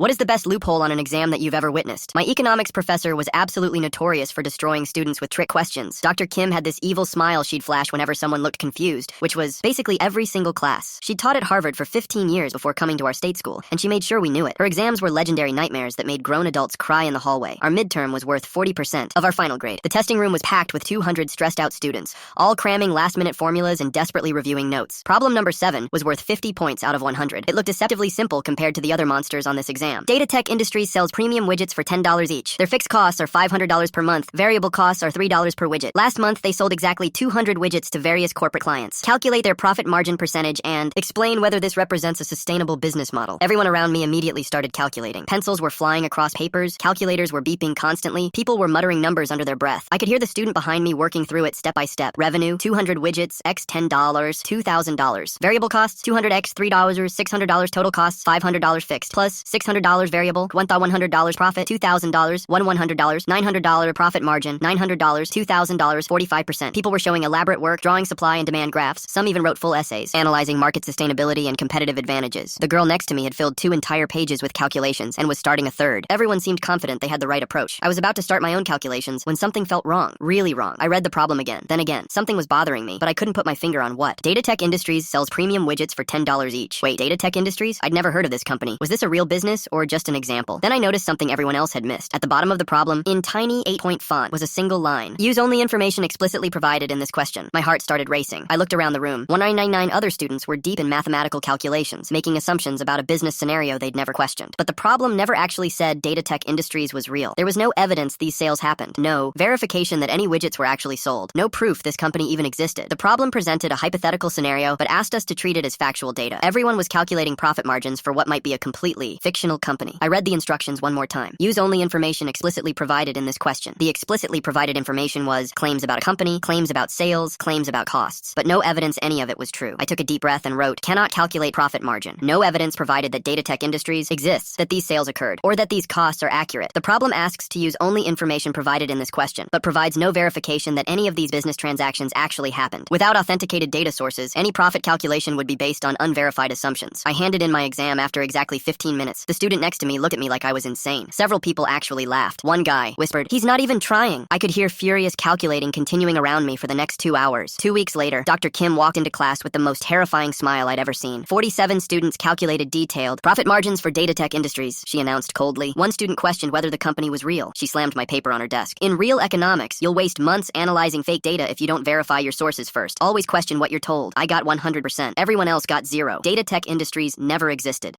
What is the best loophole on an exam that you've ever witnessed? My economics professor was absolutely notorious for destroying students with trick questions. Dr. Kim had this evil smile she'd flash whenever someone looked confused, which was basically every single class. She'd taught at Harvard for 15 years before coming to our state school, and she made sure we knew it. Her exams were legendary nightmares that made grown adults cry in the hallway. Our midterm was worth 40% of our final grade. The testing room was packed with 200 stressed-out students, all cramming last-minute formulas and desperately reviewing notes. Problem number 7 was worth 50 points out of 100. It looked deceptively simple compared to the other monsters on this exam. Data Tech Industries sells premium widgets for $10 each. Their fixed costs are $500 per month. Variable costs are $3 per widget. Last month, they sold exactly 200 widgets to various corporate clients. Calculate their profit margin percentage and explain whether this represents a sustainable business model. Everyone around me immediately started calculating. Pencils were flying across papers. Calculators were beeping constantly. People were muttering numbers under their breath. I could hear the student behind me working through it step by step. Revenue, 200 widgets, x $10, $2,000. Variable costs, 200x $3, $600 total costs, $500 fixed, plus $600 variable, $1,100 profit, $2,000, $1,100, $900 profit margin, $900, $2,000, 45%. People were showing elaborate work, drawing supply and demand graphs. Some even wrote full essays, analyzing market sustainability and competitive advantages. The girl next to me had filled 2 entire pages with calculations and was starting a third. Everyone seemed confident they had the right approach. I was about to start my own calculations when something felt wrong, really wrong. I read the problem again, then again. Something was bothering me, but I couldn't put my finger on what. Data Tech Industries sells premium widgets for $10 each. Wait, Data Tech Industries? I'd never heard of this company. Was this a real business or just an example? Then I noticed something everyone else had missed. At the bottom of the problem, in tiny 8-point font, was a single line. Use only information explicitly provided in this question. My heart started racing. I looked around the room. 1999 other students were deep in mathematical calculations, making assumptions about a business scenario they'd never questioned. But the problem never actually said Data Tech Industries was real. There was no evidence these sales happened. No verification that any widgets were actually sold. No proof this company even existed. The problem presented a hypothetical scenario, but asked us to treat it as factual data. Everyone was calculating profit margins for what might be a completely fictional company. I read the instructions one more time. Use only information explicitly provided in this question. The explicitly provided information was claims about a company, claims about sales, claims about costs, but no evidence any of it was true. I took a deep breath and wrote, cannot calculate profit margin. No evidence provided that Data Tech Industries exists, that these sales occurred, or that these costs are accurate. The problem asks to use only information provided in this question, but provides no verification that any of these business transactions actually happened. Without authenticated data sources, any profit calculation would be based on unverified assumptions. I handed in my exam after exactly 15 minutes. The student next to me looked at me like I was insane. Several people actually laughed. One guy whispered, "He's not even trying." I could hear furious calculating continuing around me for the next 2 hours. 2 weeks later, Dr. Kim walked into class with the most terrifying smile I'd ever seen. 47 students calculated detailed profit margins for Data Tech Industries, she announced coldly. One student questioned whether the company was real. She slammed my paper on her desk. In real economics, you'll waste months analyzing fake data if you don't verify your sources first. Always question what you're told. I got 100%. Everyone else got 0. Data Tech Industries never existed.